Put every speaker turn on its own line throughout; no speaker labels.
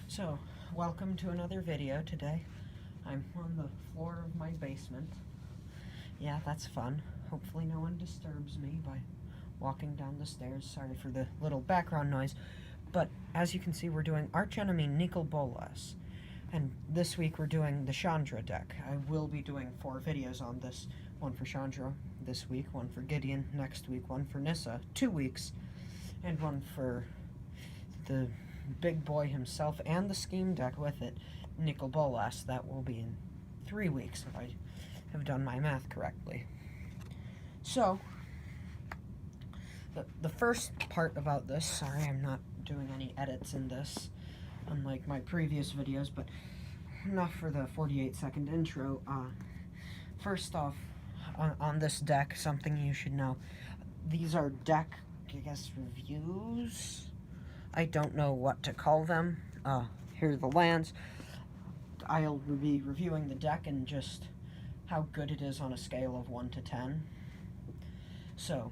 So, welcome to another video today. I'm on the floor of my basement. Yeah, that's fun. Hopefully no one disturbs me by walking down the stairs. Sorry for the little background noise. But, as you can see, we're doing Archenemy, Nicol, Bolas. And this week we're doing the Chandra deck. I will be doing 4 videos on this. One for Chandra this week, one for Gideon next week, one for Nissa 2 weeks, and one for the big boy himself and the scheme deck with it, Nicol Bolas. That will be in 3 weeks if I have done my math correctly. So, the first part about this, sorry I'm not doing any edits in this, unlike my previous videos, but enough for the 48-second intro. First off, on this deck, something you should know. These are deck, I guess, reviews? I don't know what to call them. Here are the lands. I'll be reviewing the deck and just how good it is on a scale of 1 to 10. So,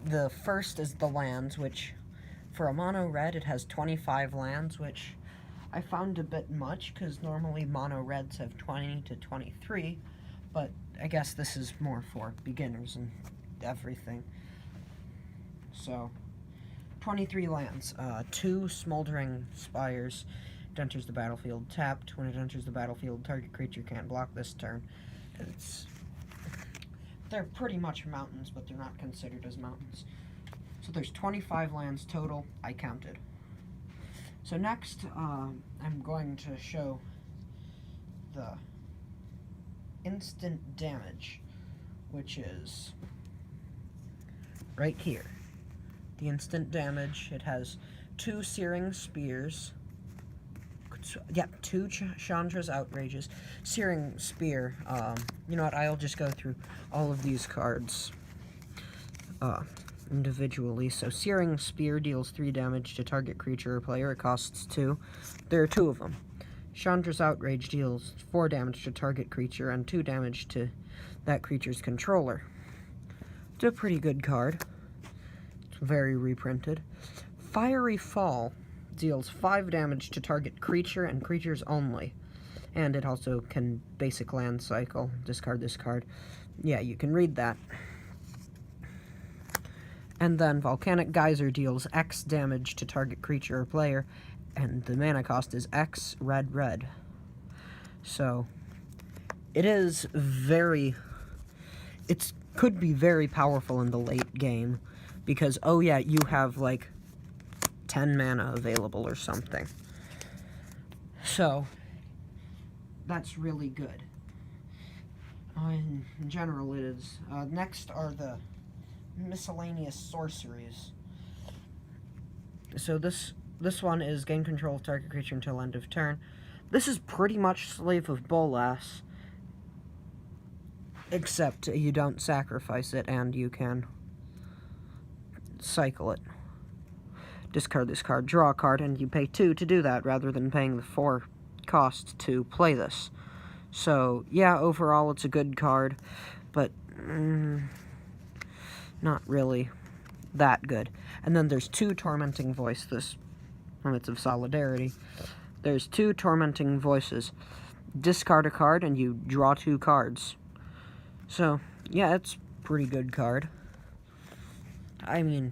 the first is the lands, which for a mono red it has 25 lands, which I found a bit much because normally mono reds have 20 to 23, but I guess this is more for beginners and everything. So, 23 lands, 2 Smoldering Spires. It enters the battlefield tapped. When it enters the battlefield, target creature can't block this turn. They're pretty much mountains, but they're not considered as mountains. So there's 25 lands total, I counted. So next, I'm going to show the instant damage, which is right here. The instant damage, it has 2 Searing Spears, 2 Chandra's Outrages, Searing Spear. You know what, I'll just go through all of these cards individually. So Searing Spear deals 3 damage to target creature or player. It costs 2. There are 2 of them. Chandra's Outrage deals 4 damage to target creature and 2 damage to that creature's controller. It's a pretty good card. It's very reprinted. Fiery Fall deals 5 damage to target creature and creatures only. And it also can basic land cycle. Discard this card. Yeah, you can read that. And then Volcanic Geyser deals X damage to target creature or player, and the mana cost is X red red. So it is could be very powerful in the late game because, oh yeah, you have like 10 mana available or something. So that's really good. In general, it is. Next are the miscellaneous sorceries. So this one is gain control of target creature until end of turn. This is pretty much Slave of Bolas, except you don't sacrifice it and you can cycle it. Discard this card, draw a card, and you pay 2 to do that rather than paying the 4 cost to play this. So yeah, overall it's a good card, but not really that good. And then there's 2 Tormenting Voice, this Limits of Solidarity. There's 2 Tormenting Voices. Discard a card and you draw 2 cards. So, yeah, it's a pretty good card. I mean,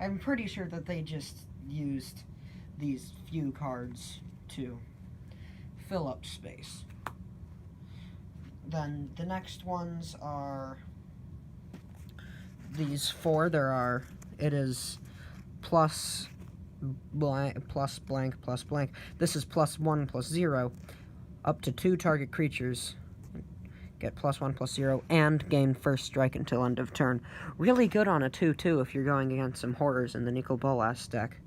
I'm pretty sure that they just used these few cards to fill up space. Then the next ones are these 4. It is plus blank, plus blank, plus blank. This is +1/+0, up to 2 target creatures get +1/+0, and gain first strike until end of turn. Really good on a 2/2 if you're going against some horrors in the Nicol Bolas deck.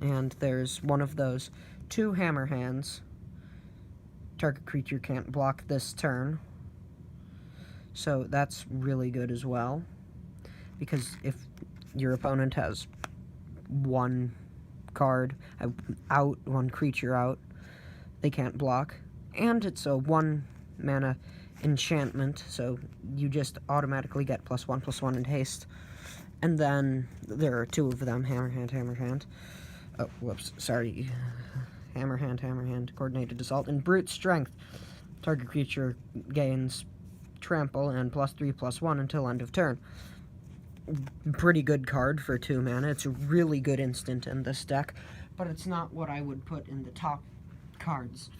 And there's one of those 2 Hammer Hands. Target creature can't block this turn. So that's really good as well, because if your opponent has 1 card out, 1 creature out, they can't block. And it's a 1 mana enchantment, so you just automatically get +1/+1 in haste. And then there are two of them, hammer hand. Oh, whoops, sorry. Hammer hand, coordinated assault, and brute strength. Target creature gains trample and +3/+1 until end of turn. Pretty good card for 2 mana. It's a really good instant in this deck, but it's not what I would put in the top cards.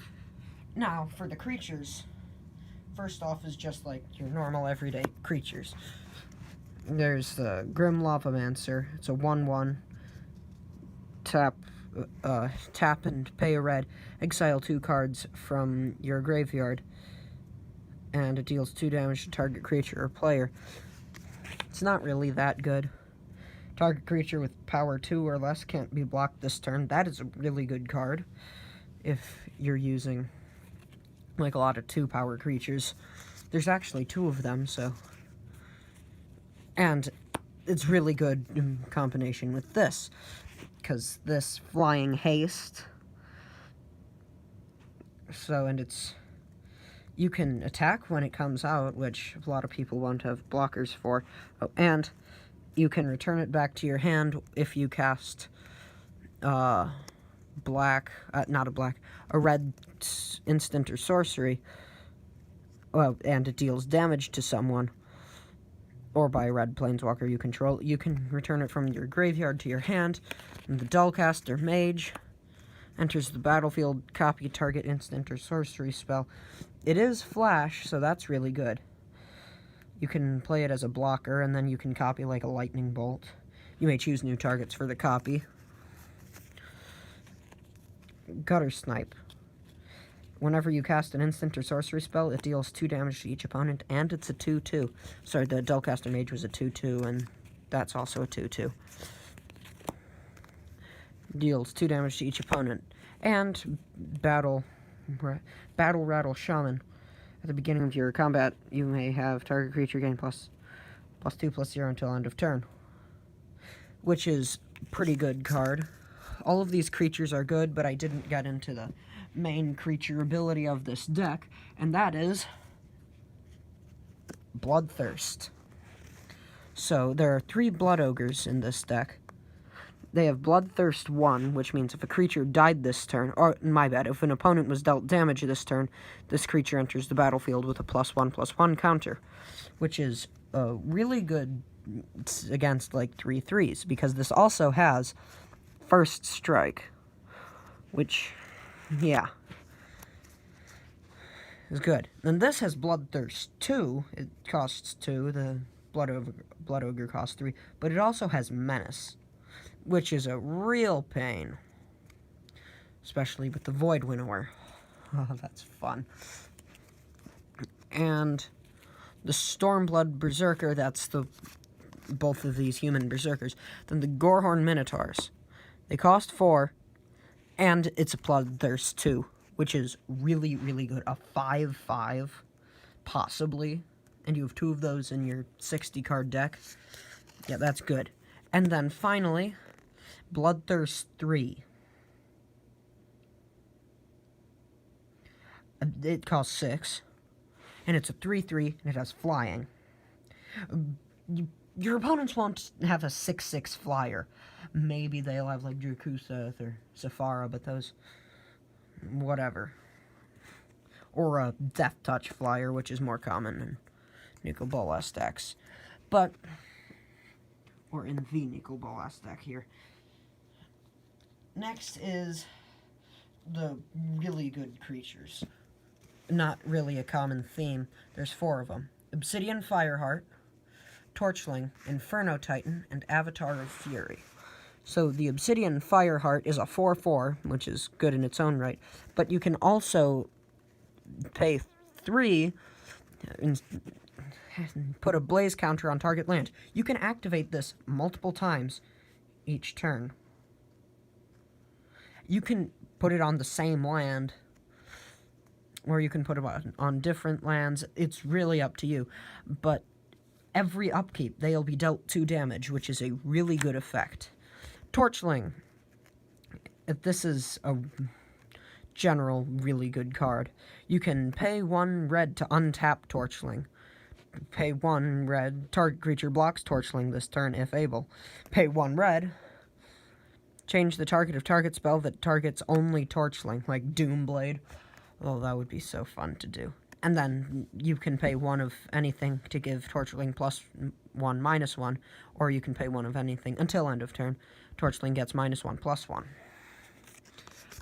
Now, for the creatures, first off is just like your normal everyday creatures. There's the Grim Lavamancer. It's a 1/1. Tap and pay a red. Exile 2 cards from your graveyard. And it deals 2 damage to target creature or player. It's not really that good. Target creature with power 2 or less can't be blocked this turn. That is a really good card if you're using like a lot of 2-power creatures. There's actually 2 of them, so... And it's really good in combination with this, because this flying haste. So, and it's... You can attack when it comes out, which a lot of people won't have blockers for. Oh, and you can return it back to your hand if you cast a red instant or sorcery. Well, and it deals damage to someone, or by a red planeswalker you control. You can return it from your graveyard to your hand, and the Dullcaster Mage enters the battlefield, copy target instant or sorcery spell. It is flash, so that's really good. You can play it as a blocker, and then you can copy like a lightning bolt. You may choose new targets for the copy. Gutter Snipe. Whenever you cast an instant or sorcery spell, it deals 2 damage to each opponent, and it's a 2/2. Sorry, the Dullcaster Mage was a 2/2, and that's also a 2/2. Deals 2 damage to each opponent. And Battle Rattle Shaman. At the beginning of your combat, you may have target creature gain +2/+0 until end of turn, which is pretty good card. All of these creatures are good, but I didn't get into the main creature ability of this deck, and that is Bloodthirst. So there are 3 Blood Ogres in this deck. They have Bloodthirst 1, which means if a creature died this turn, or, my bad, if an opponent was dealt damage this turn, this creature enters the battlefield with a +1/+1 counter, which is really good against, like, 3/3s, because this also has First Strike, which, yeah, is good. Then this has Bloodthirst 2. It costs 2. The Blood Ogre costs 3. But it also has Menace, which is a real pain, especially with the Void Winnower. Oh, that's fun. And the Stormblood Berserker, that's both of these human berserkers. Then the Gorehorn Minotaurs. They cost 4, and it's a Bloodthirst 2, which is really, really good. A 5/5, possibly, and you have 2 of those in your 60-card deck. Yeah, that's good. And then finally, Bloodthirst 3. It costs 6, and it's a 3/3, and it has flying. Your opponents won't have a 6/6 flyer. Maybe they'll have, like, Drakuseth or Safara, but those... whatever. Or a Death Touch flyer, which is more common in Nicol Bolas decks. But... or in the Nicol Bolas deck here. Next is the really good creatures. Not really a common theme. There's 4 of them. Obsidian Fireheart, Torchling, Inferno Titan, and Avatar of Fury. So the Obsidian Fireheart is a 4/4, which is good in its own right, but you can also pay 3 and put a blaze counter on target land. You can activate this multiple times each turn. You can put it on the same land, or you can put it on different lands. It's really up to you, but every upkeep, they'll be dealt 2 damage, which is a really good effect. Torchling. This is a general really good card. You can pay 1 red to untap Torchling. pay 1 red. Target creature blocks Torchling this turn if able. Pay 1 red. Change the target of target spell that targets only Torchling, like Doomblade. Oh, that would be so fun to do. And then you can pay 1 of anything to give Torchling +1, -1, or you can pay 1 of anything until end of turn. Torchling gets -1, +1.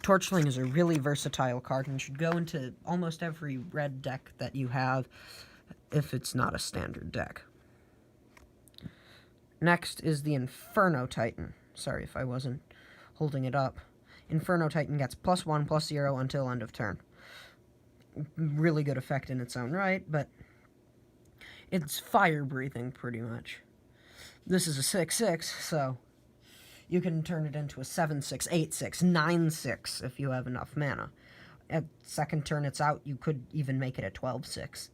Torchling is a really versatile card and should go into almost every red deck that you have if it's not a standard deck. Next is the Inferno Titan. Sorry if I wasn't holding it up. Inferno Titan gets +1, +0 until end of turn. Really good effect in its own right, but it's fire-breathing, pretty much. This is a 6/6, so you can turn it into a 7/6, 8/6, 9/6 if you have enough mana. At second turn it's out, you could even make it a 12/6.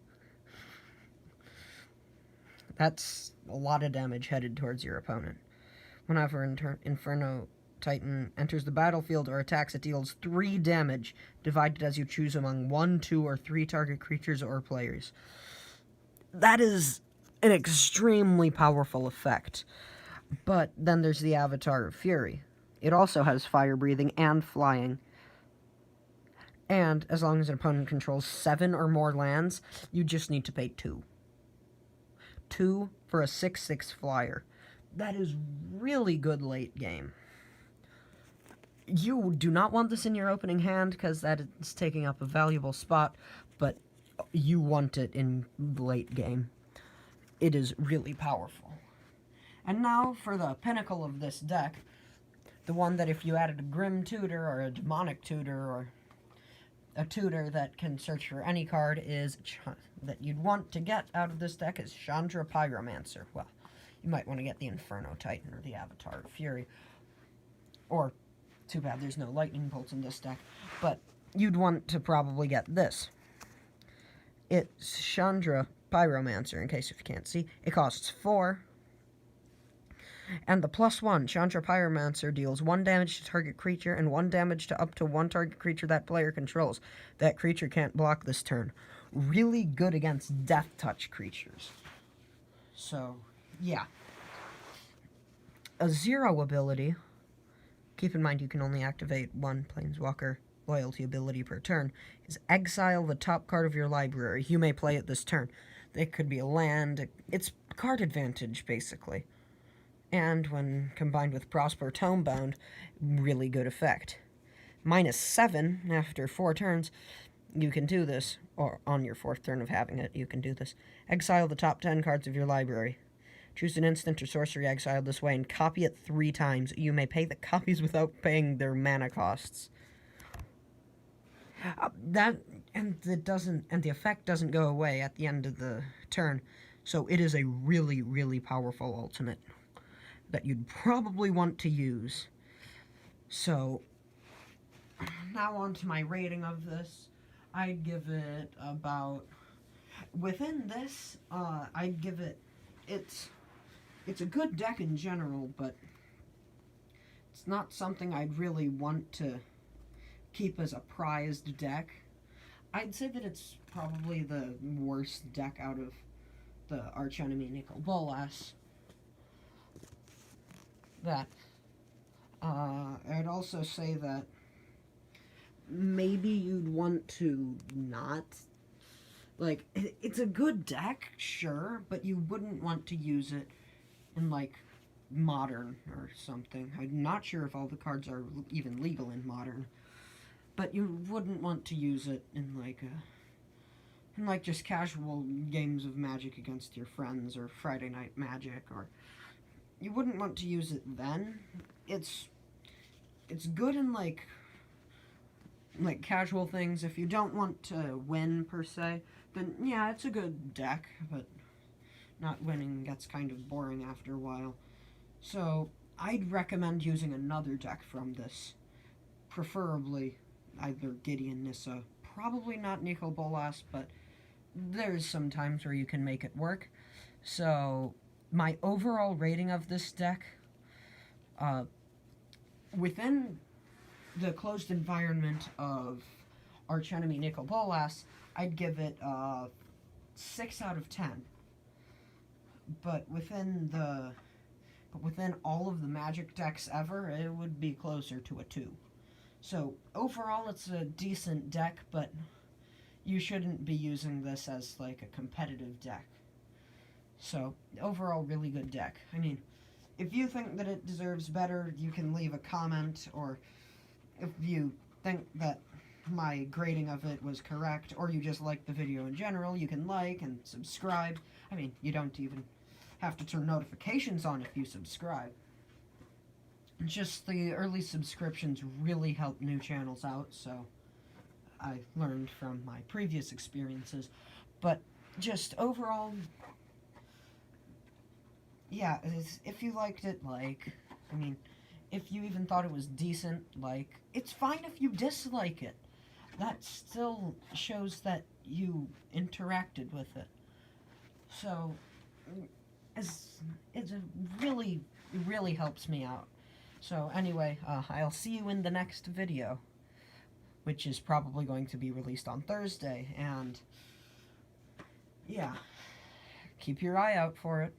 That's a lot of damage headed towards your opponent. Whenever Inferno Titan enters the battlefield or attacks, it deals 3 damage, divided as you choose among 1, 2, or 3 target creatures or players. That is an extremely powerful effect. But then there's the Avatar of Fury. It also has fire breathing and flying. And as long as an opponent controls 7 or more lands, you just need to pay 2. 2 for a 6/6 flyer. That is really good late game. You do not want this in your opening hand because that is taking up a valuable spot, but you want it in late game. It is really powerful. And now for the pinnacle of this deck, the one that if you added a Grim Tutor or a Demonic Tutor or a tutor that can search for any card that you'd want to get out of this deck is Chandra Pyromancer. Well, you might want to get the Inferno Titan or the Avatar of Fury. Or, too bad there's no Lightning Bolts in this deck, but you'd want to probably get this. It's Chandra Pyromancer, in case if you can't see. It costs 4. And the +1, Chandra Pyromancer deals 1 damage to target creature and 1 damage to up to 1 target creature that player controls. That creature can't block this turn. Really good against Death Touch creatures. So, yeah. A 0 ability, keep in mind you can only activate 1 Planeswalker loyalty ability per turn, is exile the top card of your library. You may play it this turn. It could be a land. It's card advantage, basically. And when combined with Prosper Tomebound, really good effect. -7 after 4 turns, you can do this, or on your 4th turn of having it, you can do this. Exile the top 10 cards of your library. Choose an instant or sorcery exiled this way and copy it 3 times. You may pay the copies without paying their mana costs. The effect doesn't go away at the end of the turn, so it is a really, really powerful ultimate that you'd probably want to use. So, now on to my rating of this. I'd give it about... Within this, I'd give it... It's a good deck in general, but it's not something I'd really want to keep as a prized deck. I'd say that it's probably the worst deck out of the Archenemy Nicol Bolas. I'd also say that maybe you'd want to not, like, it's a good deck, sure, but you wouldn't want to use it in, like, Modern or something. I'm not sure if all the cards are even legal in Modern, but you wouldn't want to use it in, like, just casual games of Magic against your friends or Friday Night Magic, or you wouldn't want to use it then. It's good in, like casual things. If you don't want to win, per se, then yeah, it's a good deck, but not winning gets kind of boring after a while. So, I'd recommend using another deck from this. Preferably either Gideon Nissa. Probably not Nicol Bolas, but there's some times where you can make it work. So, my overall rating of this deck, within the closed environment of Archenemy Nicol Bolas, I'd give it 6 out of 10. but within all of the Magic decks ever, it would be closer to a 2. So overall, it's a decent deck, but you shouldn't be using this as like a competitive deck. So overall, really good deck. I mean, if you think that it deserves better, you can leave a comment, or if you think that my grading of it was correct, or you just like the video in general, you can like and subscribe. I mean, you don't even have to turn notifications on if you subscribe. Just the early subscriptions really help new channels out, so I learned from my previous experiences. But just overall, yeah, if you liked it, like, I mean, if you even thought it was decent, like, it's fine if you dislike it. That still shows that you interacted with it. So, it really helps me out. So anyway, I'll see you in the next video, which is probably going to be released on Thursday, and yeah, keep your eye out for it.